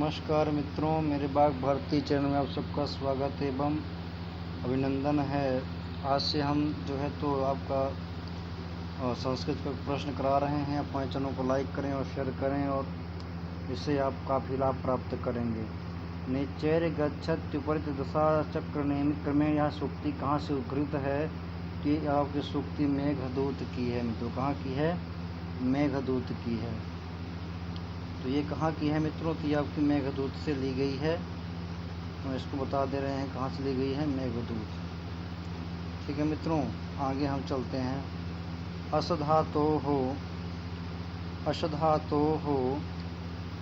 नमस्कार मित्रों, मेरे बाग भारती चैनल में आप सबका स्वागत एवं अभिनंदन है। आज से हम जो है तो आपका संस्कृत का प्रश्न करा रहे हैं। आप हमारे चैनल को लाइक करें और शेयर करें और इससे आप काफ़ी लाभ प्राप्त करेंगे। निचैर गच्छत् उपरित दशा चक्र नियमित क्रमेण। यह सूक्ति कहाँ से उद्धृत है कि आपकी सूक्ति मेघदूत की है मित्रों। कहाँ की है? मेघदूत की है। तो ये कहाँ की है मित्रों? तो ये आपकी मेघदूत से ली गई है। हम इसको बता दे रहे हैं कहाँ से ली गई है, मेघदूत। ठीक है मित्रों, आगे हम चलते हैं। असधातो हो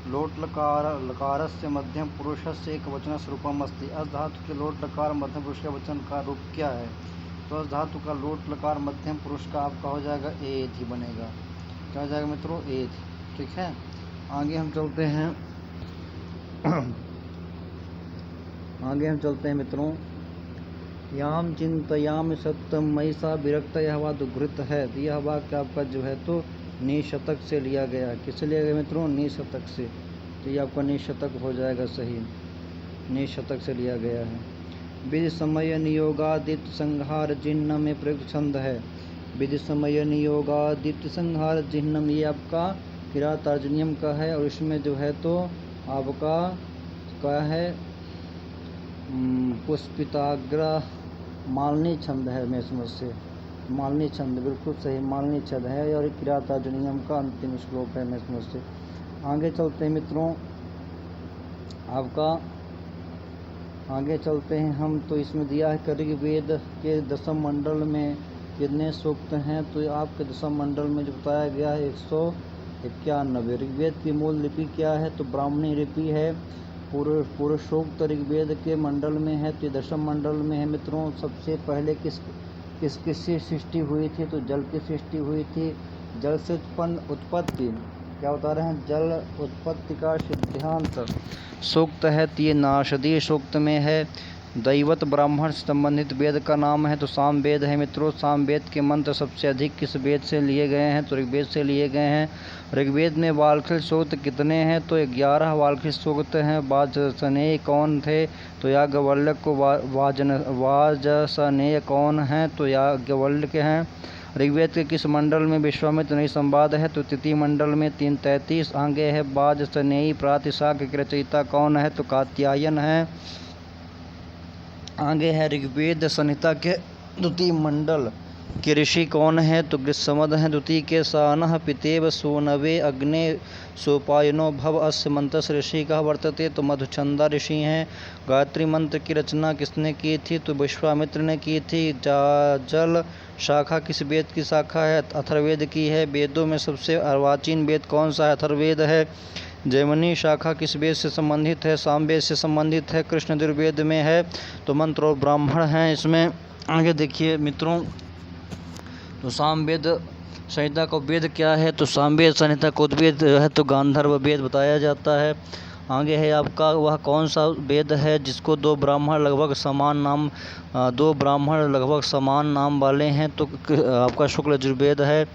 लोट लकारस्य मध्यम पुरुषस्य एक वचन रूपम अस्ति। अस धातु के लोट लकार मध्यम पुरुष का वचन का रूप क्या है? तो अस धातु का लोट लकार मध्यम पुरुष का आपका हो जाएगा एथ ही बनेगा। क्या हो जाएगा मित्रों? एथ। ठीक है, आगे हम चलते हैं मित्रों। याम चिंतयाम सत्यम मई सा विरक्त, यह वाद उद्धृत है। तो यह वाक्य आपका जो है तो निशतक से लिया गया। किससे लिया गया मित्रों? निशतक से। तो ये आपका निशतक हो जाएगा सही, निशतक से लिया गया है। विधि समय नियोगादित्य संहार जिह्न में प्रयुक्त छंद है। विधि समय नियोगादित्य संहार जिह्नम, ये आपका किरातार्जुनीयम का है और इसमें जो है तो आपका क्या है, पुष्पिताग्र मालनी छंद है। मैं समझ से मालनी छंद, बिल्कुल सही, मालनी छंद है और किरातार्जुनीयम का अंतिम श्लोक है। मैं समझ से आगे चलते हैं मित्रों। आपका आगे चलते हैं हम। तो इसमें दिया है ऋग्वेद के दशम मंडल में कितने सूक्त हैं? तो आपके दशम मंडल में जो बताया गया है 191। ऋग्वेद की मूल लिपि क्या है? तो ब्राह्मणी लिपि है। पुरुषोक्त ऋग्वेद के मंडल में है, तो दशम मंडल में है मित्रों। सबसे पहले किसकी सृष्टि हुई थी? तो जल की सृष्टि हुई थी। जल से उत्पन्न उत्पत्ति, क्या बता रहे हैं? जल उत्पत्ति का सिद्धांत सूक्त है, तो ये नारदीय सूक्त में है। दैवत ब्राह्मण से संबंधित वेद का नाम है तो साम वेद है मित्रों। साम वेद के मंत्र सबसे अधिक किस वेद से लिए गए हैं? तो ऋग्वेद से लिए गए हैं। ऋग्वेद में वाल्खिक सूक्त कितने हैं? तो 11 वाल्खिक सूक्त हैं। वाजसनेय कौन थे? तो याज्ञवल्क्य को वाजसनेय कौन हैं? तो याज्ञवल्क्य हैं। ऋग्वेद के किस मंडल में विश्वामित्र नहीं संवाद है? तो तृतीय मंडल में 333। आगे है वाजसनेयी प्रातिशाख्य के रचयिता कौन है? तो कात्यायन है। आगे है ऋग्वेद संहिता के द्वितीय मंडल के ऋषि कौन है? तो गृत्समद हैं। द्वितीय के सानः पितेव सोनवे अग्ने सोपायनो भव अस्य मंत्र ऋषि का वर्तते, तो मधुचंदा ऋषि हैं। गायत्री मंत्र की रचना किसने की थी? तो विश्वामित्र ने की थी। जल शाखा किस वेद की शाखा है? अथर्ववेद की है। वेदों में सबसे अर्वाचीन वेद कौन सा है? अथर्ववेद है। जैमिनी शाखा किस वेद से संबंधित है? सामवेद से संबंधित है। कृष्ण यजुर्वेद में है। तो मंत्र और ब्राह्मण हैं इसमें। आगे देखिए मित्रों, तो सामवेद संहिता को वेद क्या है? तो सामवेद संहिता को वेद है तो गांधर्व वेद बताया जाता है। आगे है आपका वह कौन सा वेद है जिसको दो ब्राह्मण लगभग समान नाम वाले हैं? तो आपका शुक्ल यजुर्वेद है।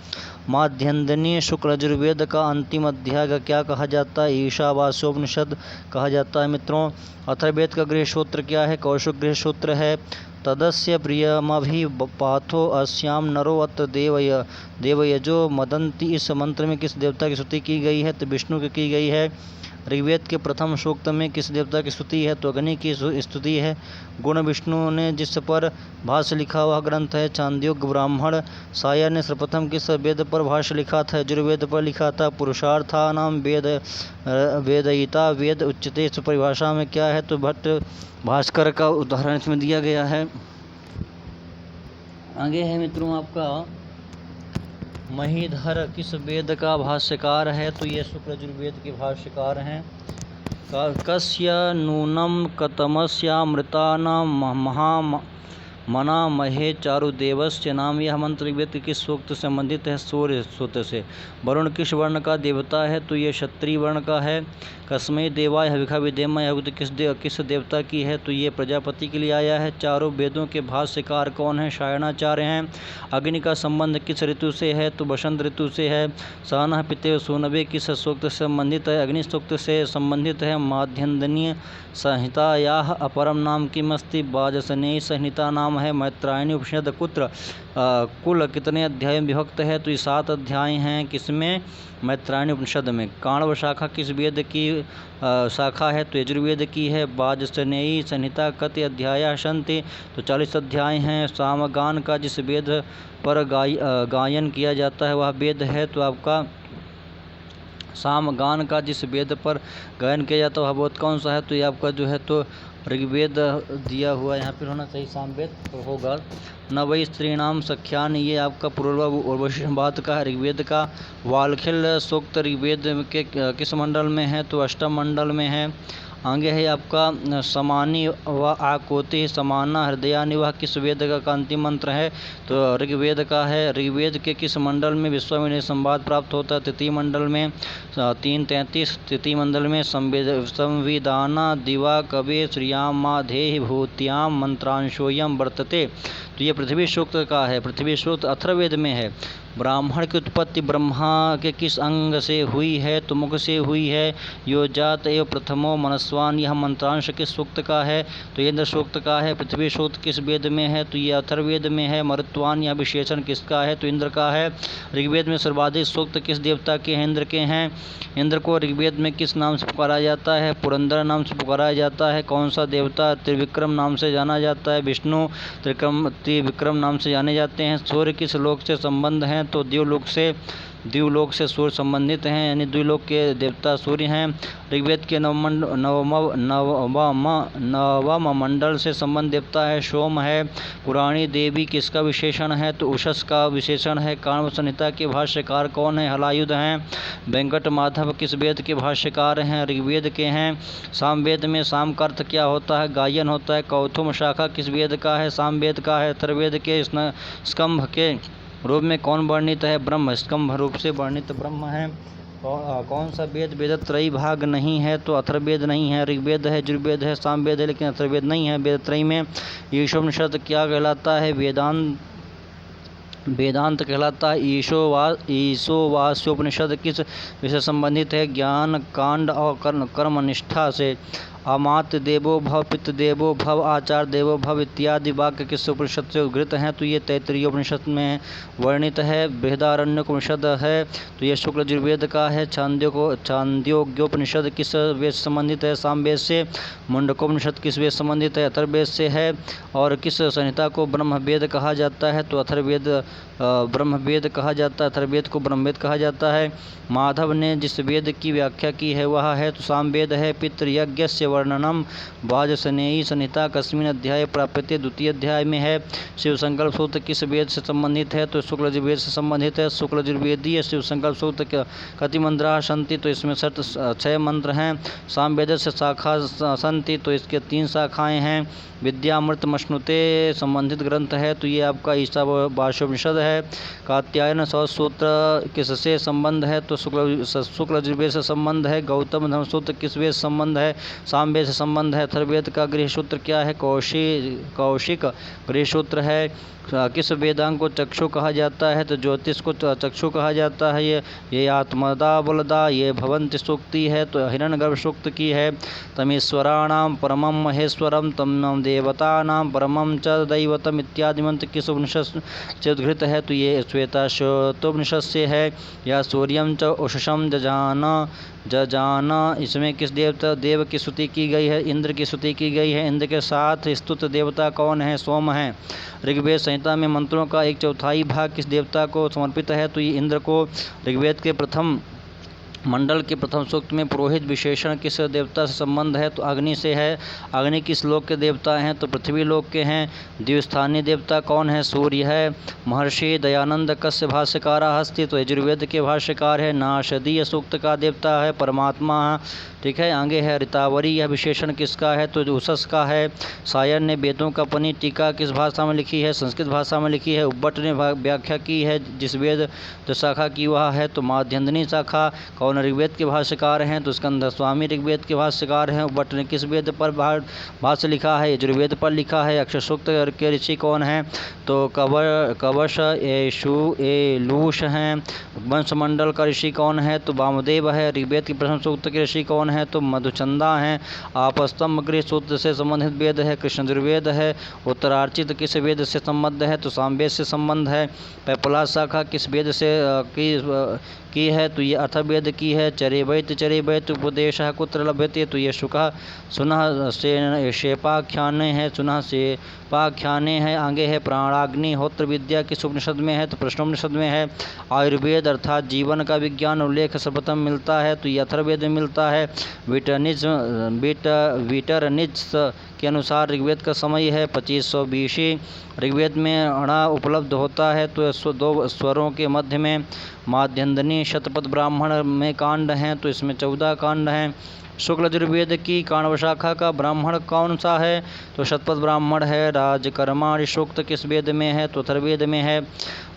माध्यन्दिनी शुक्ल यजुर्वेद का अंतिम अध्याय का क्या कहा जाता है? ईशावास्योपनिषद कहा जाता है मित्रों। अथर्ववेद का गृह सूत्र क्या है? कौशिक गृह सूत्र है। तदस्य प्रियमभिपाथो अस्याम नरो अत्र देवयजो मदन्ति, इस मंत्र में किस देवता की स्तुति की गई है? तो विष्णु की गई है। ऋग्वेद के प्रथम सूक्त में किस देवता की स्तुति है? तो अग्नि की स्तुति है। गुण विष्णु ने जिस पर भाष्य लिखा हुआ ग्रंथ है छांदोग्य ब्राह्मण। साया ने सर्वप्रथम किस वेद पर भाष्य लिखा था? यजुर्वेद पर लिखा था। पुरुषार्थानाम वेदयिता वेद उच्यते, इस परिभाषा में क्या है? तो भट्ट भास्कर का उदाहरण इसमें दिया गया है। आगे है मित्रों आपका महीधर किस वेद का भाष्यकार है? तो ये शुक्ल यजुर्वेद के भाष्यकार हैं। कस्य नूनम कतमस्यामृतानां मनामहे चारुदेवस्य नाम। यह मंत्र ऋग्वेद के किस सूक्त से संबंधित है? सूर्य सूक्त से। वरुण किस वर्ण का देवता है? तो ये क्षत्रिय वर्ण का है। कस्मै देवाय हविषा विधेम, यह उक्त किस देवता की है, तो ये प्रजापति के लिए आया है। चारों वेदों के भाष्यकार कौन है, सायणाचार्य हैं। अग्नि का संबंध किस ऋतु से है, तो बसंत ऋतु से है। सहनः पितेव सूनवे किस सूक्त से संबंधित है, अग्नि सूक्त से संबंधित है। माध्यन्दिनी संहितायाः अपरम नाम किमस्ति, वाजसनेयी संहिता नाम है। मैत्रायणी उपनिषद कुल कितने अध्याय में विभक्त है, तो ये 7 अध्याय हैं। किसमें, मैत्रायणी उपनिषद में। काण्व शाखा किस वेद की शाखा है, तो यजुर्वेद की है। वाजसनेयी संहिता कति अध्याया सन्ति, तो 40 अध्याय हैं। सामगान का जिस वेद पर गायन किया जाता है वह वेद है, तो आपका सामगान का जिस वेद पर गायन किया जाता है वह वेद कौन सा है, तो ये आपका जो है तो ऋग्वेद दिया हुआ यहाँ पर होना चाहिए, सामवेद तो होगा। न वही स्त्रीणाम सख्यान, ये आपका पूर्व बात का है ऋग्वेद का। वाल्खिल सूक्त ऋग्वेद के किस मंडल में है, तो अष्टम मंडल में है। आगे है आपका समानी व आकोति समाना हृदयानि, वह किस वेद का अंतिम मंत्र है, तो ऋग्वेद का है। ऋग्वेद के किस मंडल में विश्वामित्र संवाद प्राप्त होता है, तृतीय मंडल में। 3:33 तृतीय मंडल में। संविदाना दिवा कवे श्रियामाधेहि भूत्याम मंत्रांशोयम वर्तते, तो ये पृथ्वी सूक्त का है। पृथ्वी सूक्त अथर्ववेद में है। ब्राह्मण की उत्पत्ति ब्रह्मा के किस अंग से हुई है, तो मुख से हुई है। यो जात एव प्रथमो मनस्वान, यह मंत्रांश किस सूक्त का है, तो इंद्र सूक्त का है। पृथ्वी सूक्त किस वेद में है, तो ये अथर्ववेद में है। मरुत्वान यह विशेषण किसका है, तो इंद्र का है। ऋग्वेद में सर्वाधिक सूक्त किस देवता के हैं, इंद्र के हैं। इंद्र को ऋग्वेद में किस नाम से पुकारा जाता है, पुरंदर नाम से पुकारा जाता है। कौन सा देवता त्रिविक्रम नाम से जाना जाता है, विष्णु त्रिविक्रम नाम से जाने जाते हैं। सूर्य किस लोक से संबंध हैं, तो द्यूलोक से सूर्य संबंधित हैं, यानी द्यूलोक के देवता सूर्य हैं। ऋग्वेद के नवम मंडल से संबंध देवता है सोम है। पुराणी देवी किसका विशेषण है, तो उषस का विशेषण है। काण्व संहिता के भाष्यकार कौन है, हलायुध हैं। वेंकट माधव किस वेद के भाष्यकार हैं, ऋग्वेद के हैं। सामवेद में साम का अर्थ क्या होता है, गायन होता है। कौथुम शाखा किस वेद का है, सामवेद का है। अथर्ववेद के स्कंभ के रूप में कौन वर्णित है, ब्रह्म। स्कंभ रूप से वर्णित ब्रह्म है। कौन सा वेद वेदत्रयी भाग नहीं है, तो अथर्ववेद नहीं है। ऋग्वेद है, यजुर्वेद है, सामवेद है, लेकिन अथर्ववेद नहीं है वेदत्रयी में। ईशोपनिषद क्या कहलाता है, वेदांत कहलाता है। ईशोवास्योपनिषद किस विषय संबंधित है, ज्ञान कांड और कर्मनिष्ठा से। अमात्य देवो भव, पितृ देवो भव, आचार देवो भव इत्यादि वाक्य किस उपनिषद से उद्धृत हैं, तो ये तैत्तिरीय उपनिषद में वर्णित है। बृहदारण्यक उपनिषद है, तो ये शुक्ल यजुर्वेद का है। छांदोग्योपनिषद किस वेद से संबंधित है, सामवेद से। मुंडकोपनिषद किस वेद से संबंधित है, अथर्ववेद से है। और किस संहिता को ब्रह्मवेद कहा जाता है, तो अथर्ववेद ब्रह्मवेद कहा जाता है। अथर्ववेद को ब्रह्मवेद कहा जाता है। माधव ने जिस वेद की व्याख्या की है वह है, तो सामवेद है। पितृयज्ञ से वर्णनम वाजसनेयी संहिता कस्मिन् अध्याय प्राप्यते, द्वितीय अध्याय में है। शिव संकल्प सूत्र किस वेद से संबंधित है, तो शुक्ल यजुर्वेद से संबंधित है। शुक्ल यजुर्वेदीय शिव संकल्प सूत्र कति मंत्रा संति, तो इसमें 6 मंत्र हैं। सामवेद से शाखा संति, तो इसके 3 शाखाएं हैं। विद्यामृत मश्नुते संबंधित ग्रंथ है, तो ये आपका ईशावास्योपनिषद है। कात्यायन सूत्र किससे संबंध है, तो शुक्ल यजुर्वेद से संबंध है। गौतम धर्म सूत्र किस वेद से संबंध है, सामवेद से संबंध है। अथर्ववेद का गृहसूत्र क्या है, कौशिक गृहसूत्र है। किस वेदांग को चक्षु कहा जाता है, तो ज्योतिष को चक्षु कहा जाता है। ये आत्मदा बलदा ये भवंति सूक्ति है, तो हिरण्यगर्भ सूक्त की है। तमेश्वराणाम परमं महेश्वरम तम देवतानां परमं च दैवतम इत्यादि मंत्र किस उपनिषद से उद्धृत है, तो ये श्वेताश्वतोपनिषद से है। या सूर्यम च उषसम जजाना, इसमें किस देव की स्तुति की गई है, इंद्र की स्तुति की गई है। इंद्र के साथ स्तुत देवता कौन है, सोम है। ऋग्वेद संहिता में मंत्रों का 1/4 भाग किस देवता को समर्पित है, तो ये इंद्र को। ऋग्वेद के प्रथम मंडल के प्रथम सूक्त में पुरोहित विशेषण किस देवता से संबंध है, तो अग्नि से है। अग्नि किस लोक के देवता हैं, तो पृथ्वी लोक के हैं। द्विस्थानीय देवता कौन है, सूर्य है। महर्षि दयानंद कस्य भाष्यकारा हस्ति, तो यजुर्वेद के भाष्यकार है। नाशदीय सूक्त का देवता है परमात्मा, ठीक है। आगे है ऋतावरी, यह विशेषण किसका है, तो उषस का है। सायन ने वेदों का पनी टीका किस भाषा में लिखी है, संस्कृत भाषा में लिखी है। उब्बट ने व्याख्या की है जिस वेद जो शाखा की वह है, तो माध्यन्दिनी शाखा। कौन कौन ऋग्वेद के भाष्यकार हैं? तो स्कंद स्वामी ऋग्वेद के भाष्यकार हैं। भट्ट ने किस वेद पर भाष्य लिखा है? यजुर्वेद पर लिखा है। अक्षर सूक्त के ऋषि कौन हैं? तो कवश एलूष हैं। वंशमंडल का ऋषि कौन है? तो वामदेव है। ऋग्वेद के प्रथम सूक्त के ऋषि कौन है? तो मधुचंदा हैं। आपस्तंभ गृह सूत्र से संबंधित वेद है कृष्ण यजुर्वेद है। उत्तरार्चित किस वेद से संबंध है? तो सामवेद से संबंध है। पैपला शाखा किस वेद से की है? तो ये अथर्ववेद की है। चरेवैत उपदेश कुत्र लभ्यते? तो ये शुका सुनः से शेपाख्याने है। सुनः शेपाख्याने है। आगे है प्राणाग्निहोत्र विद्या किस उपनिषद में है? तो प्रश्नोपनिषद में है। आयुर्वेद अर्थात जीवन का विज्ञान उल्लेख सर्वप्रथम मिलता है तो ये अथर्ववेद में मिलता है। वीटरनिज के अनुसार ऋग्वेद का समय है 2500 BC। ऋग्वेद में अणा उपलब्ध होता है तो दो स्वरों के मध्य में। माध्यन्दिनी शतपथ ब्राह्मण में कांड हैं तो इसमें 14 कांड हैं। शुक्ल यजुर्वेद की काण्व शाखा का ब्राह्मण कौन सा है? तो शतपथ ब्राह्मण है। राजकर्माणि सूक्त किस वेद में है? तो अथर्ववेद में है।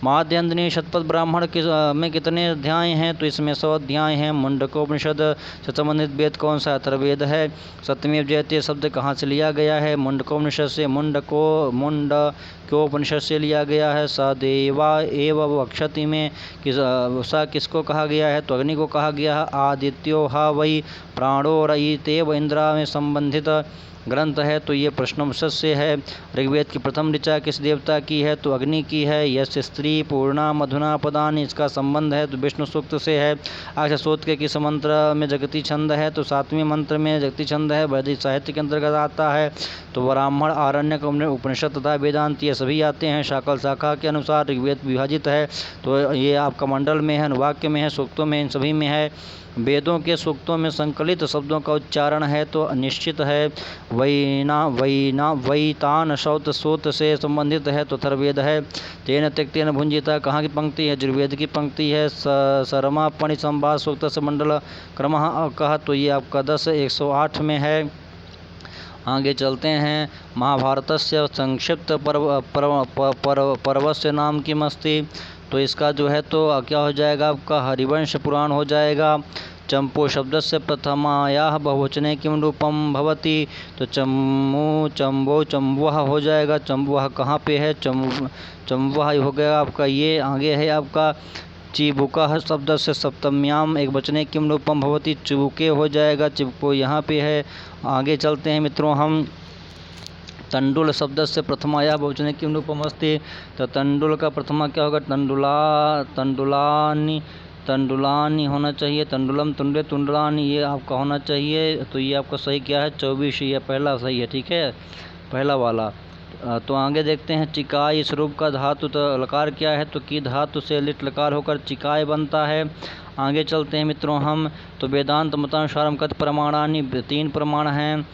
माध्यन्दिनी शतपथ ब्राह्मण में कितने अध्याय हैं? तो इसमें 100 अध्याय हैं। मुंडकोपनिषद से संबंधित वेद कौन सा? अथर्ववेद है। सत्यमेव जयते शब्द कहाँ से लिया गया है? मुंडकोपनिषद से। मुंडकोपनिषद से लिया गया है। सदेवा एव वक्षति में किसको कहा गया है? तो अग्नि को कहा गया है। आदित्यो हा वही प्राणो रयितेव इंद्रा में संबंधित ग्रंथ है तो ये प्रश्नोपनिषद से है। ऋग्वेद की प्रथम ऋचा किस देवता की है? तो अग्नि की है। यश स्त्री पूर्णा मधुना पदानी इसका संबंध है तो विष्णु सूक्त से है। अक्षर सूक्त के किस मंत्र में जगती छंद है? तो 7वें मंत्र में जगती छंद है। वैदिक साहित्य के अंतर्गत आता है तो ब्राह्मण आरण्यक उपनिषद तथा वेदांत ये सभी आते हैं। शाकल शाखा के अनुसार ऋग्वेद विभाजित है तो ये आपका मंडल में है, अनुवाक्य में है, सूक्तों में, इन सभी में है। वेदों के सूक्तों में संकलित शब्दों का उच्चारण है तो निश्चित है। वैतान शौत सूत्र से संबंधित है तो अथर्ववेद है। तेन त्यक्तेन भुंजिता कहाँ की पंक्ति है? यजुर्वेद की पंक्ति है। सरमा पणि संवाद सूक्त से मंडल क्रम कहा तो ये आपका 10-108 में है। आगे चलते हैं। महाभारतस्य संक्षिप्त पर्वस्य नाम किम अस्ति? तो इसका जो है तो क्या हो जाएगा आपका? हरिवंश पुराण हो जाएगा। चंपो शब्द से प्रथमायाः बहुवचने किम रूपम भवति? तो चंबो चंबुआ हो जाएगा। चंबुआ कहाँ पे है? चंबुआ हो गया आपका ये। आगे है आपका चिबुका शब्द से सप्तम्याम एक वचने किम रूपम भवति? चिबुके हो जाएगा। चिबुको यहाँ पे है। आगे चलते हैं मित्रों हम। तंडुल शब्द से प्रथमाया बहुवचने किम रूपम अस्ति? तो तंडुल का प्रथमा क्या होगा? तंडुलानी होना चाहिए। तंडुलम तुंडे तुंडलानी ये आपका होना चाहिए। तो ये आपका सही क्या है? 24 ये पहला सही है। ठीक है, पहला वाला। तो आगे देखते हैं। चिकाय इस रूप का धातु तो लकार क्या है? तो की धातु से लिट लकार होकर चिकाय बनता है। आगे चलते हैं मित्रों हम। तो वेदांत मतानुसारम कत प्रमाणानि? 3 प्रमाण हैं।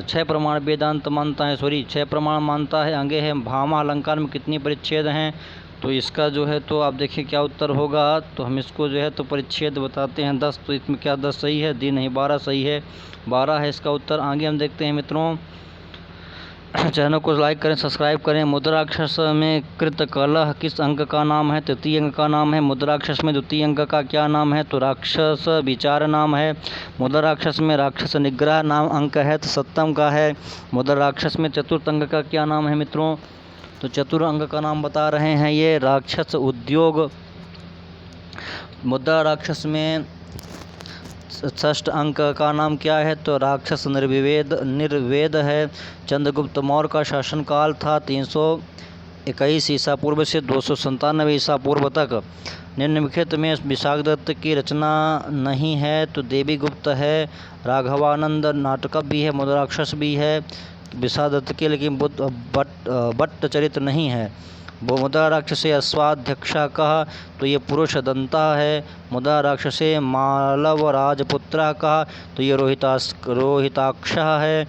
6 प्रमाण वेदांत मानता है, 6 प्रमाण मानता है। आगे है भामा अलंकार में कितनी परिच्छेद हैं? तो इसका जो है तो आप देखिए क्या उत्तर होगा। तो हम इसको जो है तो परिच्छेद बताते हैं 10। तो इसमें क्या 10 सही है? दी नहीं, 12 सही है। 12 है इसका उत्तर। आगे हम देखते हैं मित्रों। चैनल को लाइक करें, सब्सक्राइब करें। मुद्राक्षस में कृत कलह किस अंक का नाम है? तृतीय अंक का नाम है। मुद्राक्षस में द्वितीय अंक का क्या नाम है? तो राक्षस विचार नाम है। मुद्राक्षस में राक्षस निग्रह नाम अंक है तो 7म का है। मुद्राक्षस में चतुर्थ अंक का क्या नाम है मित्रों? तो चतुर्थ अंक का नाम बता रहे हैं ये राक्षस उद्योग। मुद्रा राक्षस में 6ठ अंक का नाम क्या है? तो राक्षस निर्वेद है। चंद्रगुप्त मौर्य का शासनकाल था 321 ईसा पूर्व से 297 ईसा पूर्व तक। निम्नलिखित में विशाखदत्त की रचना नहीं है तो देवी गुप्त है। राघवानंद नाटक भी है, मुद्राक्षस भी है विशाखदत्त के, लेकिन भट्ट चरित्र नहीं है। मुद्रा राक्षसे अश्वाध्यक्षा कहा तो ये पुरुष दंता है। मुद्रा राक्षसे मालव राजपुत्र कहा तो ये रोहिताक्ष है।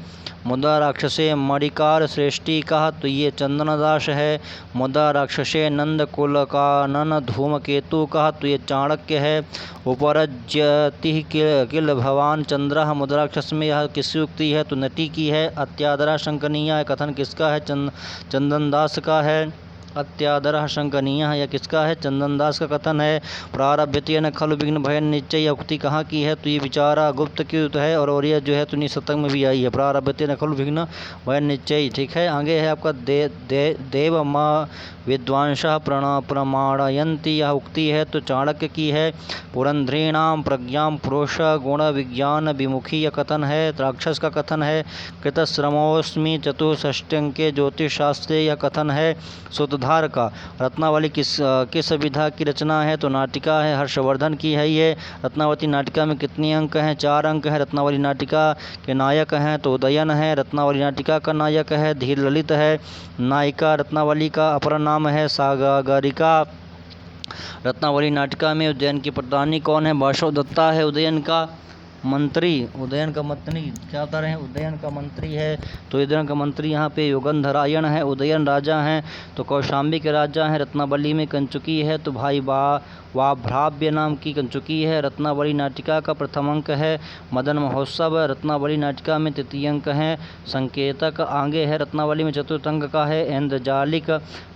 मुद्रा राक्षसे मणिकार श्रेष्ठी कहा तो ये चंदनदास है। मुद्रा राक्षसे नंद कुलकानन धूमकेतु कहा तो ये चाणक्य है। उपरज्यति किल भवान चंद्र मुद्रा राक्षस में यह किसकी उक्ति है? तो नटी की है। अत्यादरा शंकनीय कथन किसका है? चंदनदास का है। अत्यादरः शंकनीयः, यह किसका है? चंदनदास का कथन है। प्रारभ्यतेन खलु विघ्न भय निश्चय, उक्ति कहाँ की है? तो ये विचारा गुप्त की है और ये जो है तो शतक में भी आई है। प्रारभ्यतेन खलु विघ्न भय निश्चय, ठीक है। आगे है आपका देव म विद्वांसः प्रमाणयन्ति, यह उक्ति है तो चाणक्य की है। पुरंध्रीणाम प्रज्ञा पुरुष गुण विज्ञान विमुखी, यह कथन है। राक्षस का कथन है। कृतश्रमोस्मि चतुष्षष्ट्यंके ज्योतिष शास्त्रे, यह कथन है। सूत्रधार का। रत्नावली किस विधा की रचना है? तो नाटिका है। हर्षवर्धन की है ये। रत्नावती नाटिका में कितने अंक हैं? 4 अंक हैं। रत्नावली नाटिका के नायक हैं तो उदयन है। रत्नावली नाटिका का नायक है धीर ललित है। नायिका रत्नावली का अपर नाम है सागरिका। रत्नावली नाटिका में उदयन की प्रधानी कौन है? बासव दत्ता है उदयन का मंत्री। उदयन का मंत्री क्या बता रहे हैं? उदयन का मंत्री है। तो उदयन का मंत्री यहाँ पे योगंधरायण है। उदयन राजा हैं तो कौशाम्बी के राजा हैं। रत्नावली में कंचुकी है तो भाई वाभ्राव्य नाम की कंचुकी है। रत्नावली नाटिका का प्रथम अंक है मदन महोत्सव। रत्नावली नाटिका में तृतीय अंक है संकेतक। आगे है रत्नावली में चतुर्थ अंक का है इंद्रजालिक।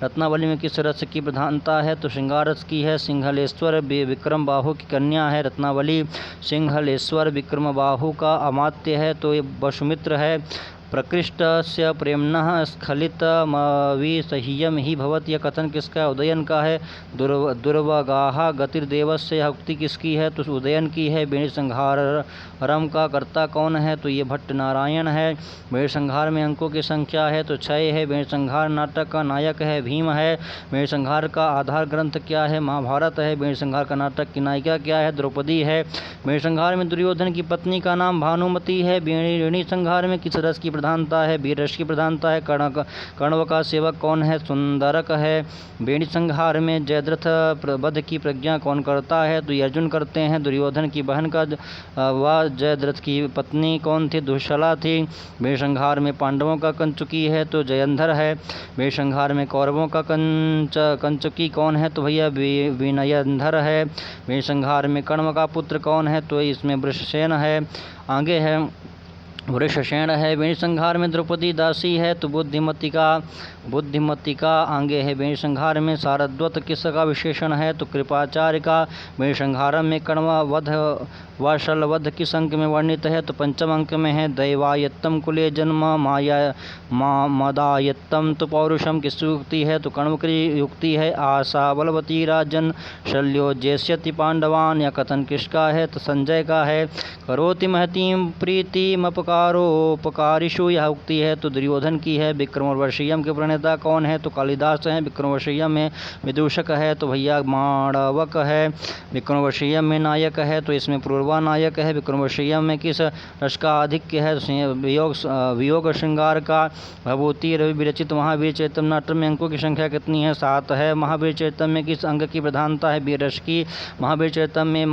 रत्नावली में किस रस की प्रधानता है? तो श्रृंगार रस की है। सिंहलेश्वर विक्रम बाहु की कन्या है रत्नावली। सिंहलेश्वर विक्रम बाहु का अमात्य है तो ये वसुमित्र है। प्रकृष्टस्य प्रेम्णः स्खलितमविसह्यं हि भवति, यह कथन किसका है? उदयन का है। दुर्वगाः गतिर्देवस्य, यह उक्ति किसकी है? तो उदयन की है। बेणी संहारम का कर्ता कौन है? तो ये भट्ट नारायण है। बेणी संहार में अंकों की संख्या है तो 6 है। बेणी संहार नाटक का नायक है भीम है। बेणी संहार का आधार ग्रंथ क्या है? महाभारत है। बेणी संहार का नाटक की नायिका क्या है? द्रौपदी है। बेणी संहार में दुर्योधन की पत्नी का नाम भानुमति है। बेणी संहार में किस रस की प्रधानता है? वीर रस की प्रधानता है। कण्व का सेवक कौन है? सुंदरक है। बेणी संहार में जयद्रथ वध की प्रज्ञा कौन करता है? तो अर्जुन करते हैं। दुर्योधन की बहन का व जयद्रथ की पत्नी कौन थी? दुश्शला थी। बेणी संहार में पांडवों का कंचुकी है तो जयंधर है। बेणी संहार में कौरवों का कंचुकी कौन है? तो भैया विनयंधर है। बेणी संहार में कण्व का पुत्र कौन है? तो इसमें वृषसेन है। आगे है वृषसेन है। बेणी संहार में द्रौपदी दासी है तो बुद्धिमतिका। आगे है बेणी संहार में सारद्वत किसका विशेषण है? तो कृपाचार्य का। बेणी संहार में कण्व वध व शल्यवध किस अंक में वर्णित है? तो पंचम अंक में है। दैवायत्तम कुले जन्म मदायत्तम तो पौरुषम किस युक्ति है? तो कण्व की युक्ति है। आशा बलवती राजन शल्यो जेष्यति पांडवान, यह कथन किसका है? तो संजय का है। करोति महतीम प्रीतिमपकारोपकारिषु, यह उक्ति है तो दुर्योधन की है। विक्रमोर्वशीयम के प्रणेता कौन है? तो कालिदास हैं। विक्रमोर्वशीयम में विदूषक है तो भैया माणवक है। विक्रमोर्वशीयम में नायक है तो इसमें पूर्वा नायक है। विक्रमोर्वशीयम में किस रस का आधिक्य है? वियोग श्रृंगार का। भभूति रवि विरचित महावीर चरितम नाटक में अंकों की संख्या कितनी है? 7 है। महावीर चरितम में किस अंग की प्रधानता है? वीर रस की। महावीर चरितम में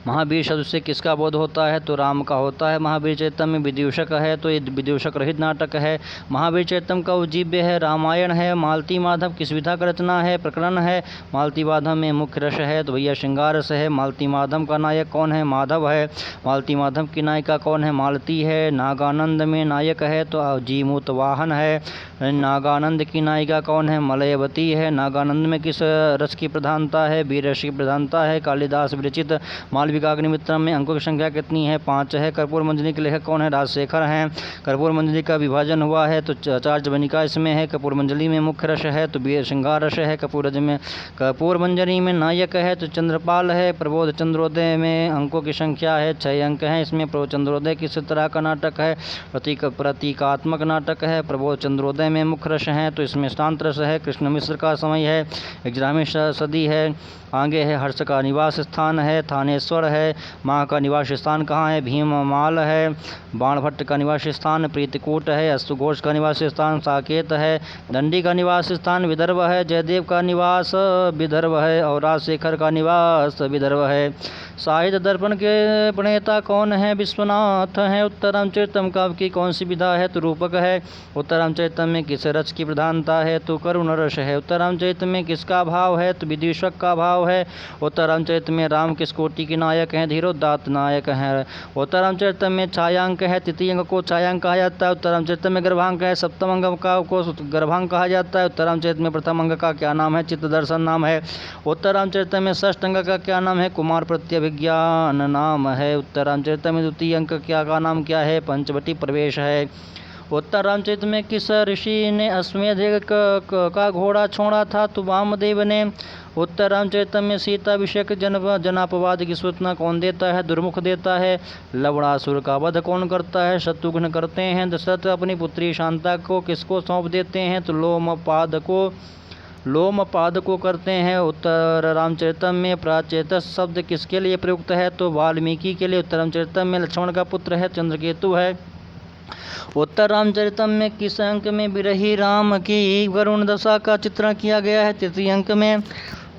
महावीर शब्द से किसका बोध होता है? तो राम का होता है। महावीर चरितम में विदूषक है तो ये विदूषक रहित नाटक है। महावीर चरितम का उज्जीव्य है रामायण है। मालती माधव किस विधा का रचना है? प्रकरण है। मालती माधव में मुख्य रस है तो भैया श्रृंगार रस है। मालती माधव का नायक कौन है? माधव है। मालती माधव की नायिका कौन है? मालती है। नागानंद में नायक है तो जीमूत वाहन है। नागानंद की नायिका कौन है? मलयवती है। नागानंद में किस रस की प्रधानता है? वीर रस की प्रधानता है। कालिदास विरचित मालविकाग्निमित्रम में अंकों की संख्या कितनी है? 5 है। कर्पूर मंजरी के लेखक कौन है? राजशेखर हैं। कर्पूर मंजरी का विभाजन हुआ है तो 4 जवनिका इसमें है। कर्पूर मंजरी में मुख्य रस है तो श्रृंगार रस है। कर्पूर मंजरी में नायक है तो चंद्रपाल है। प्रबोध चंद्रोदय में अंकों की संख्या है 6 अंक हैं। इसमें प्रबोध चंद्रोदय किस तरह का नाटक है? प्रतीकात्मक नाटक है। प्रबोध चंद्रोदय में मुख्य रस है तो इसमें शांत रस है। कृष्ण मिश्र का समय है। 11वीं सदी है। आगे है हर्ष का निवास स्थान है थानेश्वर है। माँ का निवास स्थान कहाँ है? भीममाल है। बाणभट्ट का निवास स्थान प्रीतिकूट है। अश्वघोष का निवास स्थान साकेत है। दंडी का निवास स्थान विदर्भ है। जयदेव का निवास विदर्भ है और राजशेखर का निवास विदर्भ है। साहित्य दर्पण के प्रणेता कौन है? विश्वनाथ हैं। उत्तरम चरितम काव्य की कौन सी विधा है? तो रूपक है। उत्तरम चरितम में में किस रस की प्रधानता है? तो करुण रस है। उत्तर रामचरित में किसका भाव है? तो विदूषक का भाव है। उत्तर रामचरित में राम किस कोटि के नायक हैं? धीरोदात्त नायक हैं। उत्तर रामचरित में छायांक है, तृतीय अंक को छायांक कहा जाता है। उत्तर रामचरित में गर्भांक है, सप्तम अंक को गर्भांक कहा जाता है। उत्तर रामचरित में प्रथम अंक का क्या नाम है? चित्तदर्शन नाम है। उत्तर रामचरित में षष्ठ अंक का क्या नाम है? कुमार प्रत्यभिज्ञान नाम है। उत्तर रामचरित में द्वितीय अंक का नाम क्या है? पंचवटी प्रवेश है। उत्तर रामचरित में किस ऋषि ने अश्वमेध का घोड़ा छोड़ा था? तो वामदेव ने। उत्तर रामचरित में सीता विषयक जनापवाद की सूचना कौन देता है? दुर्मुख देता है। लवणासुर का वध कौन करता है? शत्रुघ्न करते हैं। दशरथ अपनी पुत्री शांता को किसको सौंप देते हैं? तो लोमपाद को करते हैं। उत्तर रामचरित में प्राचेतस शब्द किसके लिए प्रयुक्त है? तो वाल्मीकि के लिए। उत्तर रामचरित में लक्ष्मण का पुत्र है, चंद्रकेतु है। उत्तर रामचरितम में किस अंक में विरही राम की वरुण दशा का चित्रण किया गया है? तृतीय अंक में।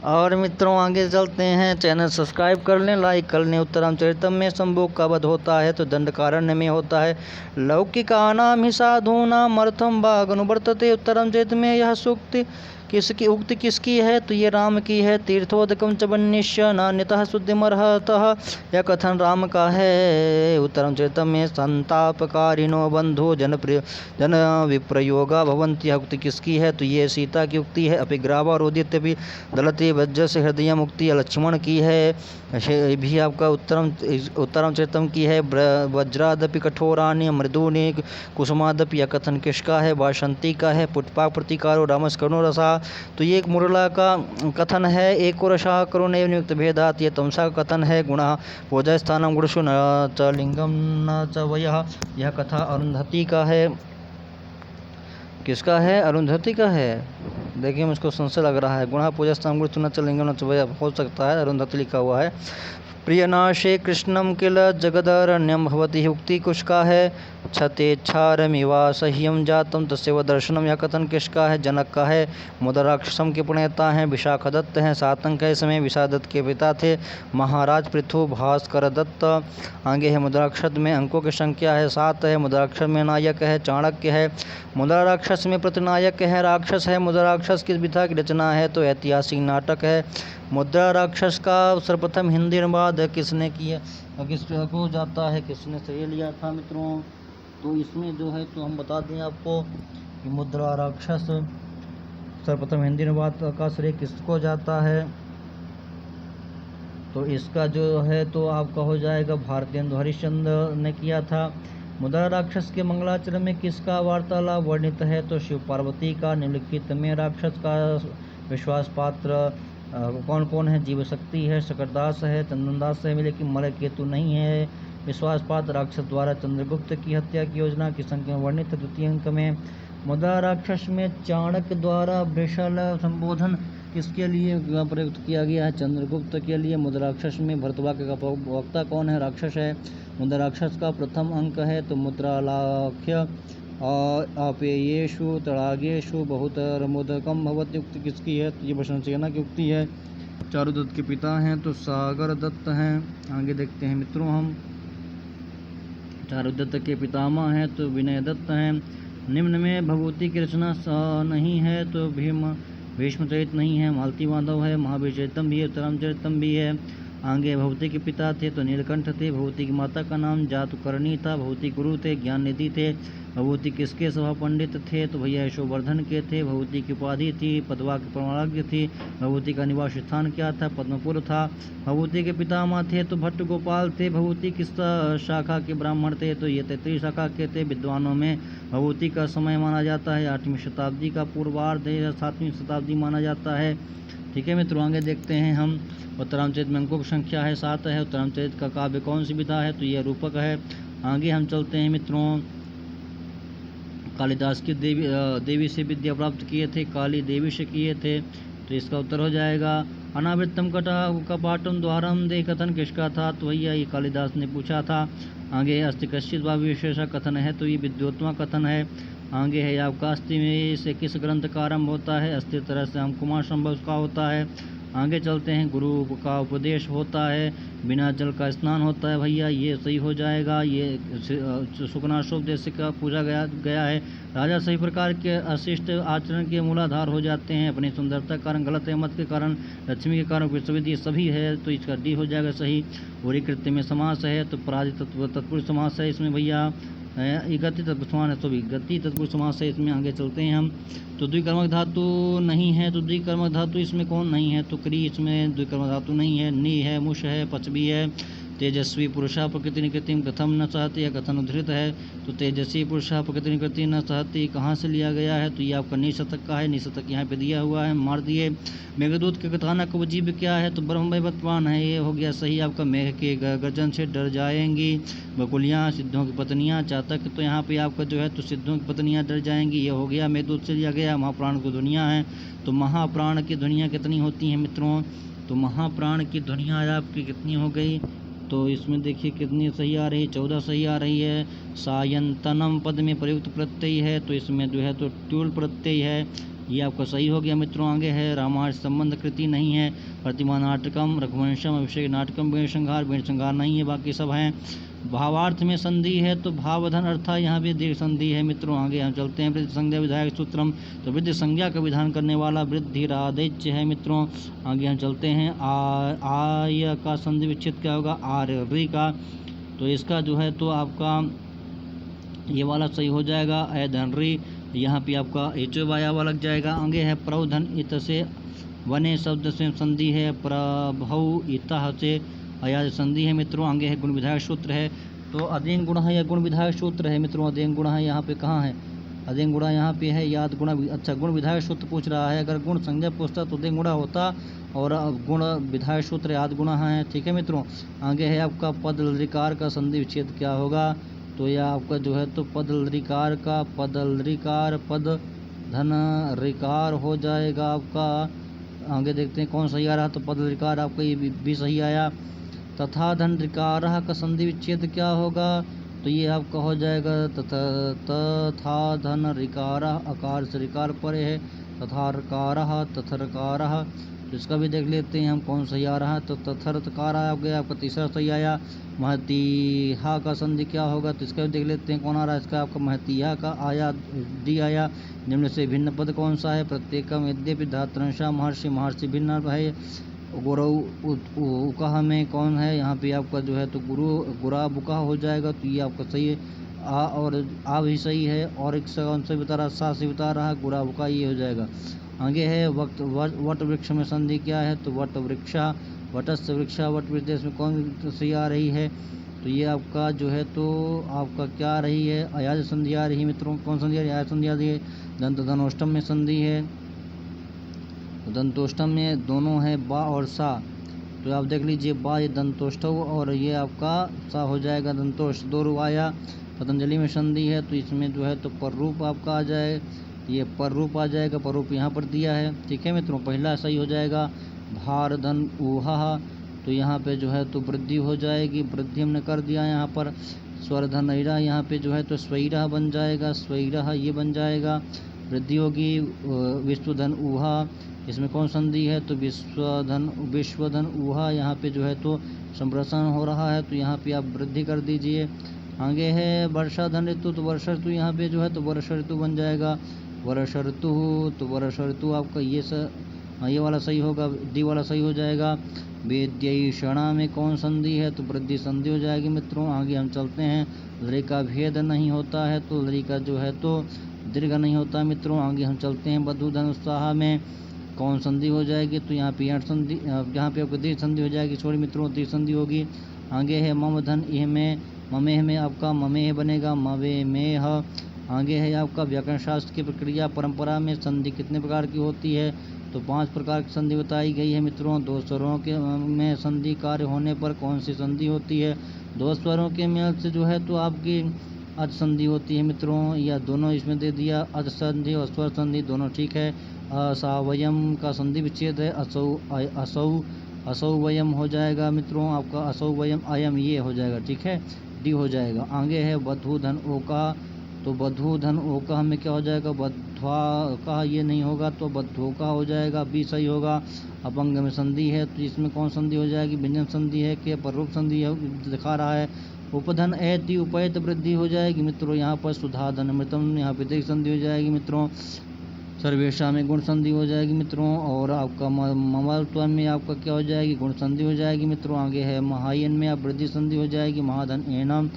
और मित्रों आगे चलते हैं, चैनल सब्सक्राइब कर लें, लाइक कर लें। उत्तर रामचरितम में शंभुक का वध होता है तो दंडकारण्य में होता है। लौकिकानां हि साधूनां अर्थं वागनुवर्तते। उत्तर रामचरित में यह सूक्ति किसकी उक्ति किसकी है? तो ये राम की है। तीर्थोदकम च वन्निश्य नान्यतः शुद्धिमर्हतः, यह कथन राम का है। उत्तर रामचरित में संतापकारिणो बंधु जन विप्रयोगा भवन्ति, यह उक्ति किसकी है? तो ये सीता की उक्ति है। अपिग्रावारोदित भी दलते वज्र से हृदय मुक्ति लक्ष्मण की है। ये भी आपका उत्तर रामचरितम की है। वज्रादपि कठोरानि मृदूनि कुसुमादपि, यह कथन किसका है? वासंती का है। पुष्पाक प्रतिकारो रामस करुणो रसा, तो ये एक मुरला का कथन है। एको रसा करुण नियुक्त भेदात, ये तमसा का कथन है। गुणा पूजा स्थानम गुणसु न च लिंगम न च वयः, यह कथा अरुंधति का है। किसका है? अरुंधति का है। देखिए मुझको संशय लग रहा है। गुणा पूजा स्थान गुणसु न च लिंगम न च वयः हो सकता है, अरुंधति लिखा हुआ है। प्रियनाशे कृष्णम किल जगदरण्यम भवति, उक्ति किसका है? क्षतेच्छारमिवासह्यम जातम तस्यैव दर्शनम, यह कथन किसका है? जनक का है। मुद्राक्षसम के प्रणेता हैं विशाखदत्त हैं। सातंक के समय विशाखदत्त के पिता थे महाराज पृथु भास्कर दत्त। आगे है मुद्राक्षस में अंकों की संख्या है 7 है। मुद्राक्षस में नायक है चाणक्य है। मुद्राक्षस में प्रतिनायक है राक्षस है। मुद्राक्षस किस विधा की रचना है? तो ऐतिहासिक नाटक है। मुद्रा राक्षस का सर्वप्रथम हिंदी अनुवाद किसने किया, किसको जाता है, किसने सही लिया था मित्रों? तो इसमें जो है तो हम बता दें आपको कि मुद्रा राक्षस सर्वप्रथम हिंदी अनुवाद का श्रेय किसको जाता है? तो इसका जो है तो आपका हो जाएगा भारतेंदु हरिश्चंद्र ने किया था। मुद्रा राक्षस के मंगलाचरण में किसका वार्तालाप वर्णित है? तो शिव पार्वती का। निम्नलिखित में राक्षस का विश्वास पात्र कौन कौन है? जीव शक्ति है, शकरदास है, चंदनदास है, लेकिन मलयकेतु नहीं है। विश्वासपात राक्षस द्वारा चंद्रगुप्त की हत्या की योजना की संख्या वर्णित है द्वितीय अंक में। मुद्रा राक्षस में चाणक्य द्वारा वृषल संबोधन किसके लिए प्रयुक्त किया गया है? चंद्रगुप्त के लिए। मुद्रा राक्षस में भरतवाक्य का वक्ता कौन है? राक्षस है। मुद्रा राक्षस का प्रथम अंक है तो मुद्रालाख्य अपेयेषु तड़ागेषु बहुतरमुदकम भवति, उक्ति किसकी है? तो ये वसुसेना की उक्ति है। चारुदत्त के पिता हैं तो सागर दत्त हैं। आगे देखते हैं मित्रों हम, चारुदत्त के पितामह हैं तो विनय दत्त हैं। निम्न में भगवती की रचना नहीं है तो भीष्मचरित नहीं है, मालती माधव है, महावीर चरितम भी है, उत्तरामचरितम भी है। आगे भगवती के पिता थे तो नीलकंठ थे। भगवती की माता का नाम जातुकर्णी था। भगवती गुरु थे, ज्ञान निधि थे। भगवती किसके सभा पंडित थे? तो भैया यशोवर्धन के थे। भगवती की उपाधि थी पद्मा की परमाराध्य थी। भगवती का निवास स्थान क्या था? पद्मपुर था। भगवती के पितामह थे तो भट्ट गोपाल थे। भगवती किस शाखा के ब्राह्मण थे? तो ये 33 शाखा के थे। विद्वानों में भगवती का समय माना जाता है 8वीं शताब्दी का पूर्वार्ध है, 7वीं शताब्दी माना जाता है। ठीक है मित्रों, आगे देखते हैं हम। उत्तरामचरित में अंकों की संख्या है 7 है। उत्तरामचरित का काव्य कौन सी विधा है? तो यह रूपक है। आगे हम चलते हैं मित्रों, कालिदास की देवी से विद्या प्राप्त किए थे, काली देवी से किए थे, तो इसका उत्तर हो जाएगा अनावृत्तम कपाटम द्वारम दे, कथन किसका था? तो भैया ये कालिदास ने पूछा था। आगे अस्ति कश्चित भावी विशेषा कथन है तो ये विद्योत्तमा कथन है। आगे है आपका अस्थि में से किस ग्रंथ का आरंभ होता है? अस्थि तरह से हम कुमार संभव का होता है। आगे चलते हैं, गुरु का उपदेश होता है, बिना जल का स्नान होता है भैया, ये सही हो जाएगा। ये सुकनाशोप देश का पूजा गया है। राजा सही प्रकार के अशिष्ट आचरण के मूलाधार हो जाते हैं, अपनी सुंदरता के कारण, गलत मत के कारण, लक्ष्मी के कारण, विश्वविधि सभी है तो इसका डी हो जाएगा सही। और कृत्य में समास है तो पराजित तत्पुरुष समास है इसमें भैया। गति तत्पुरुष समास है तो भी गति तत्पुरुष समास है इसमें। आगे चलते हैं हम, तो द्विकर्मक धातु नहीं है, तो द्विकर्मक धातु इसमें कौन नहीं है, तो क्री इसमें द्विकर्मक धातु नहीं है। नी है, मुष है, पच भी है। तेजस्वी पुरुषा प्रकृति निकृति कथम न सहती, या कथन उद्धृत है, तो तेजस्वी पुरुषा प्रकृति निकृति न सहती कहाँ से लिया गया है, तो ये आपका निशतक का है। निशतक यहाँ पे दिया हुआ है, मार दिए। मेघदूत के कथानक उपजीव क्या है, तो ब्रह्म वैवर्तमान है, ये हो गया सही आपका। मेघ के गर्जन से डर जाएंगी बकुलियाँ, सिद्धों की पत्नियाँ। चातक तो यहाँ पे आपका जो है तो सिद्धों की पत्नियाँ डर जाएंगी, ये हो गया मेघदूत से लिया गया। महाप्राण की दुनिया है, तो महाप्राण की दुनिया कितनी होती है मित्रों, तो महाप्राण की दुनिया आपकी कितनी हो गई, तो इसमें देखिए कितनी सही आ रही है, 14 सही आ रही है। सायंतनम पद में प्रयुक्त प्रत्यय है, तो इसमें जो है तो ट्यूल प्रत्यय है, ये आपका सही हो गया मित्रों। आगे है, रामायण संबंध कृति नहीं है। प्रतिमा नाटकम, रघुवंशम, अभिषेक नाटकम, वेण श्रृंगार नहीं है, बाकी सब हैं। भावार्थ में संधि है, तो भावधन अर्थात यहाँ भी दीर्घ संधि है मित्रों। आगे हम चलते हैं, वृद्धि संज्ञा विधायक सूत्रम, तो वृद्धि संज्ञा का विधान करने वाला वृद्धिरादेच्य है मित्रों। आगे हम चलते हैं, आय का संधि विच्छेद क्या होगा, आर्य का, तो इसका जो है तो आपका ये वाला सही हो जाएगा। अधनरी, यहाँ पे आपका एचो वाया लग जाएगा। आगे है, प्रवधन इत से वने शब्द से संधि है, प्रभव इतः से अयाज संधि है मित्रों। आगे है, गुण विधायक सूत्र है, तो अधीन गुण है या गुण विधायक सूत्र है मित्रों। अधीन गुण है यहाँ पे कहाँ है, अधीन गुणा यहाँ पे है, याद गुणा। अच्छा, गुण विधायक सूत्र पूछ रहा है, अगर गुण संज्ञा पूछता तो अधीन गुणा होता, और गुण विधायक सूत्र याद गुणा है, ठीक है मित्रों। आगे है आपका पद लृकार का संधि विच्छेद क्या होगा, तो यह आपका जो है तो पद लृकार का पद लृकार पद धन ऋकार हो जाएगा आपका। आगे देखते हैं कौन सही आ रहा, तो पद लृकार आपका ये भी सही आया। तथा धन ऋकार का संधि विच्छेद क्या होगा, तो ये आपका हो जाएगा तथा धन ऋकार, अकार से ऋकार परे है, तथा रकार तो इसका भी देख लेते हैं हम कौन सही आ रहा है, तो तथरकार आ गया आपका, तीसरा सही आया। महतीहा का संधि क्या होगा, तो इसका भी देख लेते हैं कौन आ रहा है, इसका आपका महतीहा का आया, डी आया। निम्न से भिन्न पद कौन सा है, प्रत्येकम यद्यपि धातृंशा महर्षि भिन्न है। गुरु उकाह में कौन है, यहाँ पे आपका जो है तो गुरा बुका हो जाएगा, तो ये आपका सही है। आ और आ भी सही है, और एक कौन से बता रहा, सा से बता रहा, गुरा बुका ये हो जाएगा। आगे है, वट वृक्ष में संधि क्या है, तो वट वृक्षा, वटस्य वृक्षा, वट वृक्ष में कौन सही आ रही है, तो ये आपका जो है तो आपका क्या आ रही है, अयाज संधि आ रही है मित्रों। कौन संधि आ रही है, अयाज संधि आ रही है। दंत धनोष्टम में संधि है, दंतोष्टम में दोनों है बा और सा, तो आप देख लीजिए बा ये दंतोष्टव और ये आपका सा हो जाएगा दंतोष्ट, दो रू आया। पतंजलि में संधि है, तो इसमें जो है तो पर रूप आपका आ जाए, ये पर रूप आ जाएगा, पर रूप यहाँ पर दिया है, ठीक है मित्रों। पहला सही हो जाएगा, भार धन ऊहा, तो यहाँ पे जो है तो वृद्धि हो जाएगी, वृद्धि हमने कर दिया यहाँ पर। स्वर धन ऐरा, यहाँ पे जो है तो स्वैरा बन जाएगा, स्वैरा ये बन जाएगा, वृद्धि होगी। विश्वधन ऊहा, इसमें कौन संधि है, तो विश्वधन ऊहा, यहाँ पे जो है तो संप्रसारण हो रहा है, तो यहाँ पे आप वृद्धि कर दीजिए। आगे है वर्षा धन ऋतु, तो वर्षा ऋतु यहाँ पे जो है तो वर्षा ऋतु बन जाएगा, वर्षा ऋतु, तो वर्षा ऋतु आपका ये वाला सही होगा, डी वाला सही हो जाएगा। वेद्यषणा में कौन संधि है, तो वृद्धि संधि हो जाएगी मित्रों। आगे हम चलते हैं, लरी का भेद नहीं होता है, तो लरी का जो है तो दीर्घ नहीं होता मित्रों। आगे हम चलते हैं, बधु धन उत्साह में कौन संधि हो जाएगी, तो यहाँ पे संधि, यहाँ पे आपको दीर्घ संधि हो जाएगी, छोड़ी मित्रों दीर्घ संधि होगी। आगे है मम धन इह में, ममेह में आपका ममेह बनेगा, मवे मेह। आगे है आपका व्याकरण शास्त्र की प्रक्रिया परंपरा में संधि कितने प्रकार की होती है, तो 5 प्रकार की संधि बताई गई है मित्रों। 2 स्वरों के में संधि कार्य होने पर कौन सी संधि होती है, 2 स्वरों के मेल से जो है तो आपकी अध संधि होती है मित्रों, या दोनों इसमें दे दिया, अध संधि और स्वर संधि दोनों ठीक है। असावयम का संधि विच्छेद है, असौ वयम हो जाएगा मित्रों आपका, असौ वयम अयम ये हो जाएगा, ठीक है, डी हो जाएगा। आगे है वधु धन ओका, तो बधू धन ओका में क्या हो जाएगा, बध्वा का ये नहीं होगा तो बद्धोका हो जाएगा, बी सही होगा। अपंग में संधि है तो इसमें कौन संधि हो जाएगी, व्यंजन संधि है कि पररूप संधि है दिखा रहा है। उपधन ऐति उपैत वृद्धि हो जाएगी मित्रों, यहाँ पर सुधा धन मृतम, यहाँ पे दीर्घ संधि हो जाएगी मित्रों। सर्वेशा में गुण संधि हो जाएगी मित्रों। और आपका ममत्व में आपका क्या हो जाएगी, गुण संधि हो जाएगी मित्रों। आगे है महायन में आप वृद्धि संधि हो जाएगी, महाधन एनम,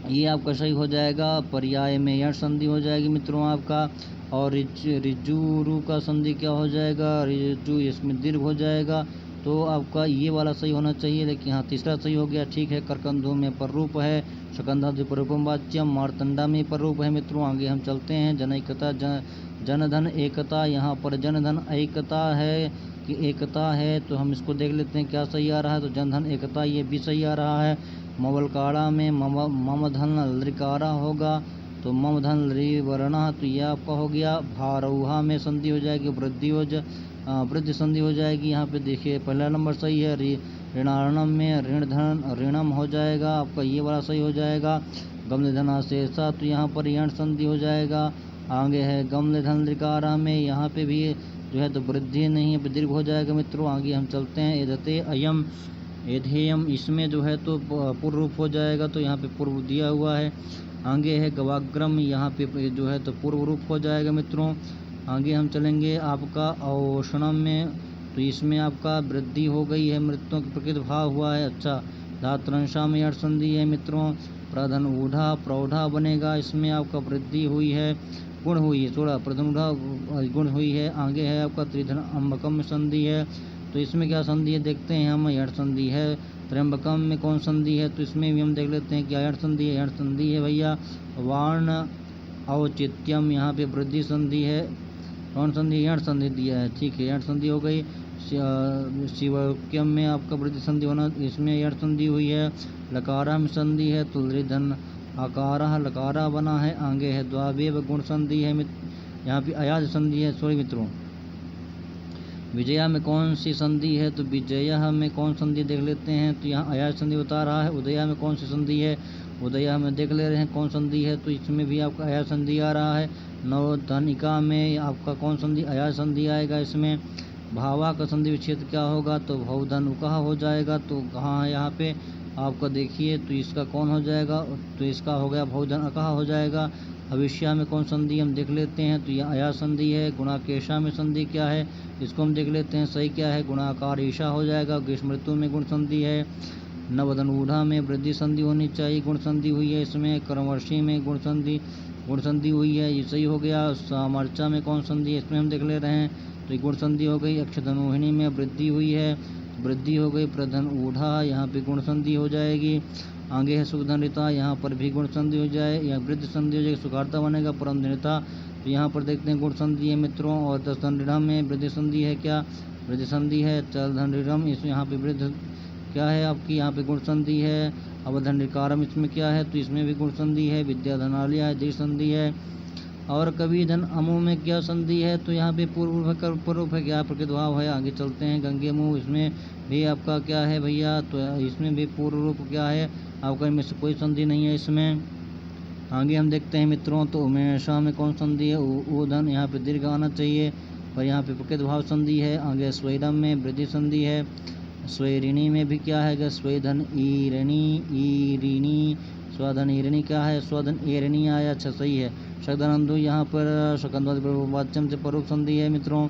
ये आपका सही हो जाएगा। पर्याय में यण संधि हो जाएगी मित्रों आपका। और रिजुरु का संधि क्या हो जाएगा, रिजु, इसमें दीर्घ हो जाएगा तो आपका ये वाला सही होना चाहिए, लेकिन यहाँ तीसरा सही हो गया, ठीक है। करकंधु में पररूप है, शकंधादि पररूपम वाच्यम, मारतंडा में पररूप है मित्रों। आगे हम चलते हैं। जनैकता जनधन एकता, यहाँ पर जनधन एकता है कि एकता है, तो हम इसको देख लेते हैं क्या सही आ रहा है। तो जनधन एकता ये भी सही आ रहा है। मवलकाड़ा में ममधन लृकारा होगा तो ममधन लृवर्णा, तो ये आपका हो गया। भारौहा में संधि हो जाएगी, वृद्धि संधि हो जाएगी। यहाँ पे देखिए पहला नंबर सही है। ऋणारणम में ऋण धन ऋणम हो जाएगा, आपका ये वाला सही हो जाएगा। गमले धनाशेषा, तो यहाँ पर यण संधि हो जाएगा। आगे है गमले धन लृकारा में, यहाँ पे भी जो है तो वृद्धि नहीं है, दीर्घ हो जाएगा मित्रों। आगे हम चलते हैं। एधते अयम एधेयम, इसमें जो है तो पूर्व रूप हो जाएगा, तो यहाँ पे पूर्व दिया हुआ है। आगे है गवाग्रम, यहाँ पे जो है तो पूर्व रूप हो जाएगा मित्रों। आगे हम चलेंगे आपका औषणम में, तो इसमें आपका वृद्धि हो गई है, मृत्यों की प्रकृति भाव हुआ है। अच्छा, धातुरंशा में यण संधि है मित्रों। प्रधन ऊढ़ा प्रौढ़ा बनेगा, इसमें आपका वृद्धि हुई है, गुण हुई है, थोड़ा प्रधन ऊढ़ा गुण हुई है। आगे है आपका त्रिधन अम्बकम में संधि है, तो इसमें क्या संधि है देखते हैं हम, यण संधि है। त्र्यंबकम में कौन संधि है, तो इसमें भी हम देख लेते हैं क्या यण संधि है, यण संधि है भैया। वार्ण औचित्यम, यहाँ पे वृद्धि संधि है, कौन संधि, यण संधि दिया है, ठीक है, यण संधि हो गई। शिवक्यम में आपका वृद्धि संधि होना, इसमें यण संधि हुई है। लकारा में संधि है, तुलधन आकारा लकारा बना है। आगे है द्वावेव गुण संधि है, यहाँ पे अयाज संधि है, सॉरी मित्रों। विजया में कौन सी संधि है, तो विजया में कौन संधि देख लेते हैं, तो यहाँ अयाज संधि बता रहा है। उदया में कौन सी संधि है, उदया में देख ले रहे हैं कौन संधि है, तो इसमें भी आपका अयाज संधि आ रहा है। नवधनिका में आपका कौन संधि, अयाज संधि आएगा इसमें। भावा का संधि विच्छेद क्या होगा, तो भवधन उकहा हो जाएगा, तो कहाँ है यहाँ पे आपका देखिए, तो इसका कौन हो जाएगा, तो इसका हो गया भवधन अकहा हो जाएगा। भविष्य में कौन संधि हम देख लेते हैं, तो यह अया संधि है। गुणाकेशा में संधि क्या है, इसको हम देख लेते हैं सही क्या है, गुणाकार ईशा हो जाएगा। ग्रीष्मऋतु में गुण संधि है। नवधन ऊढ़ा में वृद्धि संधि होनी चाहिए, गुण संधि हुई है इसमें। कर्मवर्षी में गुण संधि हुई है, ये सही हो गया। सामर्चा में कौन संधि है, इसमें हम देख ले रहे हैं, तो ये गुण संधि हो गई। अक्षधनोहिणी में वृद्धि हुई है, वृद्धि हो गई। प्रधन ऊढ़ा, यहाँ पे गुण संधि हो जाएगी। आगे है सुखधनिता, यहाँ पर भी गुण संधि हो जाए या वृद्धि संधि हो जाएगी, सुखारता बनेगा। परम धनिता, तो यहाँ पर देखते हैं गुण संधि है मित्रों। और दस धन में वृद्धि संधि है, क्या वृद्धि संधि है। चल धन इस यहाँ पे वृद्धि क्या है आपकी, यहाँ पे गुण संधि है। अवधनिकारम इसमें क्या है, तो इसमें भी गुण संधि है। विद्या धनालिया है, दीर्घ संधि है। और कवि धन अमु में क्या संधि है, तो यहाँ पे पूर्व है क्या प्रकृत भाव है। आगे चलते हैं। गंगे मुँह, इसमें भी आपका क्या है भैया, तो इसमें भी पूर्व रूप क्या है आपका, इनमें से कोई संधि नहीं है इसमें। आगे हम देखते हैं मित्रों, तो उमेशा में कौन संधि है, उधन, यहाँ पे दीर्घ आना चाहिए और यहाँ पे प्रकृत भाव संधि है। आगे स्वैरम में वृद्धि संधि है। स्वैरिणी में भी क्या है, स्वैधन ईरिणी स्वधन ईरिणी क्या है, स्वधन एरिणी आया, अच्छा सही है। शकधनंदु, यहाँ पर शकंधवाच्यम से पररूप संधि है मित्रों।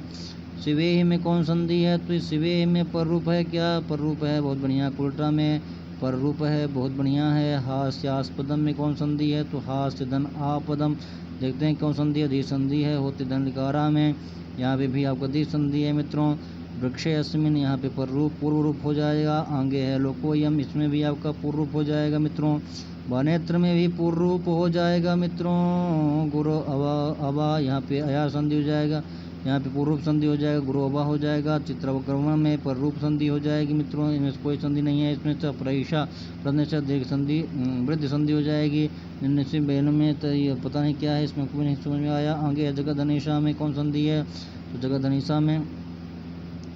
शिवेह में कौन संधि है, तो शिवेह में पररूप है, क्या पररूप है, बहुत बढ़िया। कुलटा में पररूप है, बहुत बढ़िया है। हास्यास्पदम में कौन संधि है, तो हास्य धन आपदम, देखते हैं कौन संधि है, दीर्घ संधि है। होते धन लिकारा में, यहाँ पे भी आपका दीर्घ संधि है मित्रों। वृक्ष अस्मिन, यहाँ पे पूर्व रूप हो जाएगा। आगे है लोकोयम, इसमें भी आपका पूर्व रूप हो जाएगा मित्रों। वनेत्र में भी पूर्व रूप हो जाएगा मित्रों। गुरु अबा, यहाँ पे अया संधि हो जाएगा, यहाँ पे पूर्व संधि हो जाएगा, गुरु अबा हो जाएगा। चित्रवक्रम में पर रूप संधि हो जाएगी मित्रों, इनमें कोई संधि नहीं है इसमें। प्रईशा प्रश्न दीर्घ संधि वृद्धि संधि हो जाएगी। निश्चित बहनों में तो ये पता नहीं क्या है, इसमें कोई नहीं समझ में आया। आगे जगत धनेशा में कौन संधि है, तो जगत धनेशा में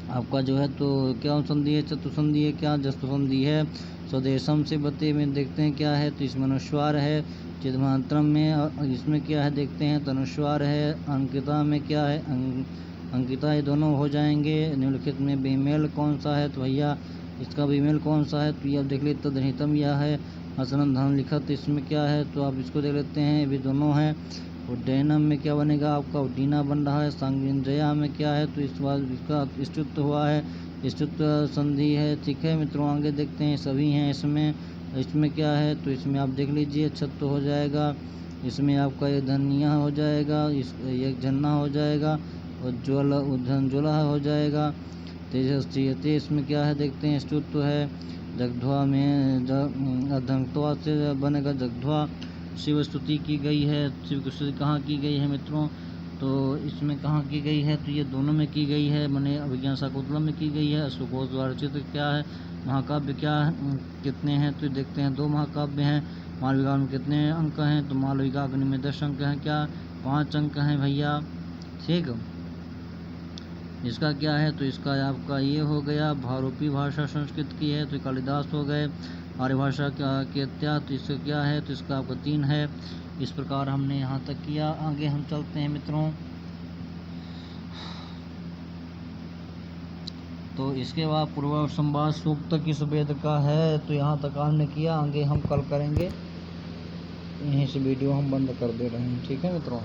आपका जो है तो क्या संधि है, चतुसंधि है, क्या जस्तु संधि है। स्वदेशम से बते में देखते हैं क्या है, तो इसमें अनुस्वार है। चिदमात्रम में इसमें क्या है देखते हैं, तो अनुस्वार है। अंकिता में क्या है, अंकिता, ये दोनों हो जाएंगे। निम्नलिखित में बेमेल कौन सा है, तो भैया इसका बेमेल कौन सा है, तो ये आप देख लेते, तदहितम यह है। हसनन धन लिखत, इसमें क्या है, तो आप इसको देख लेते हैं, भी दोनों हैं। उड्डयनम में क्या बनेगा आपका, उड्डीना बन रहा है। सांगिंद्रया में क्या है, तो इस बार इसका स्तुत हुआ है, स्तुत संधि है। ठीक है मित्रों, आगे देखते हैं, सभी हैं इसमें क्या है, तो इसमें आप देख लीजिए छत्त हो जाएगा। इसमें आपका ये धनिया हो जाएगा, ये झन्ना हो जाएगा, उज्ज्वल उज्ज्वला हो जाएगा। तेजस्वी, इसमें क्या है देखते हैं, स्तुत है। जगध्वा में अधंत्वा से बनेगा जगध्वा। शिव स्तुति की गई है। शिव की स्तुति कहाँ की गई है मित्रों, तो इसमें कहाँ की गई है, तो ये दोनों में की गई है, मैंने अभिज्ञान शाकुंतलम में की गई है। अश्वघोष द्वारा चित्र क्या है, महाकाव्य क्या है, कितने हैं, तो देखते हैं 2 महाकाव्य हैं। मालविका में कितने अंक हैं, तो मालविका अग्नि में 10 अंक हैं, क्या 5 अंक हैं भैया। ठीक, इसका क्या है, तो इसका आपका ये हो गया। भारूपी भाषा संस्कृत की है, तो कालिदास हो गए। आर्य भाषा के इत्यादि, तो इसका क्या है, तो इसका आपका 3 है। इस प्रकार हमने यहाँ तक किया। आगे हम चलते हैं मित्रों, तो इसके बाद पूर्व संवाद सूक्त किस वेद का है, तो यहाँ तक हमने किया। आगे हम कल करेंगे, यहीं से वीडियो हम बंद कर दे रहे हैं। ठीक है मित्रों।